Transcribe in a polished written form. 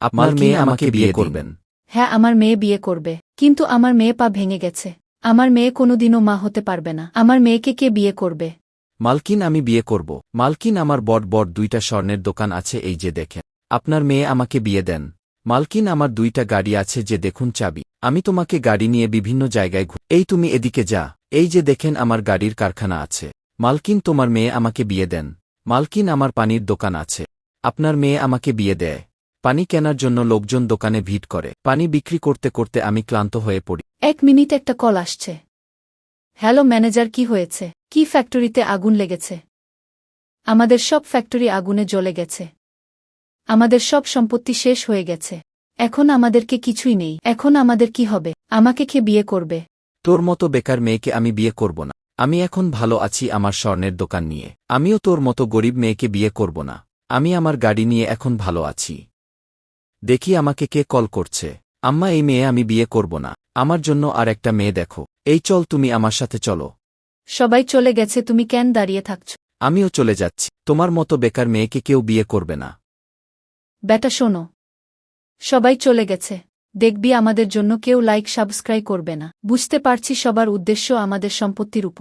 আপনার মেয়ে আমাকে বিয়ে করবেন? হ্যাঁ, আমার মেয়ে বিয়ে করবে, কিন্তু আমার মেয়ে পা ভেঙে গেছে। আমার মেয়ে কোনোদিনও মা হতে পারবে না। আমার মেয়েকে কে বিয়ে করবে? মালকিন, আমি বিয়ে করব। মালকিন, আমার বড় বড় 2টা স্বর্ণের দোকান আছে, এই যে দেখেন। আপনার মেয়ে আমাকে বিয়ে দেন। মালকিন, আমার 2টা গাড়ি আছে, যে দেখুন চাবি। আমি তোমাকে গাড়ি নিয়ে বিভিন্ন জায়গায় এই তুমি এদিকে যা, এই যে দেখেন আমার গাড়ির কারখানা আছে। মালকিন, তোমার মেয়ে আমাকে বিয়ে দেন। মালকিন, আমার পানির দোকান আছে। আপনার মেয়ে আমাকে বিয়ে দেয়। পানি কেনার জন্য লোকজন দোকানে ভিড় করে। পানি বিক্রি করতে করতে আমি ক্লান্ত হয়ে পড়ি। 1 মিনিট, একটা কল আসছে। হ্যালো ম্যানেজার, কি হয়েছে? কি ফ্যাক্টরিতে আগুন লেগেছে? আমাদের সব ফ্যাক্টরি আগুনে জ্বলে গেছে। আমাদের সব সম্পত্তি শেষ হয়ে গেছে। এখন আমাদেরকে কিছুই নেই। এখন আমাদের কি হবে? আমাকে কে বিয়ে করবে? তোর মতো বেকার মেয়েকে আমি বিয়ে করব না। আমি এখন ভালো আছি আমার স্বর্ণের দোকান নিয়ে। আমিও তোর মতো গরিব মেয়েকে বিয়ে করব না। আমি আমার গাড়ি নিয়ে এখন ভালো আছি। দেখি আমাকে কে কল করছে। আম্মা, এই মেয়ে আমি বিয়ে করব না। আমার জন্য আর একটা মেয়ে দেখো। এই চল, তুমি আমার সাথে চলো। সবাই চলে গেছে, তুমি কেন দাঁড়িয়ে থাকছ? আমিও চলে যাচ্ছি। তোমার মতো বেকার মেয়েকে কেউ বিয়ে করবে না। বেটা শোনো, সবাই চলে গেছে। দেখবি আমাদের জন্য কেউ লাইক সাবস্ক্রাইব করবে না। বুঝতে পারছি সবার উদ্দেশ্য আমাদের সম্পত্তির উপর।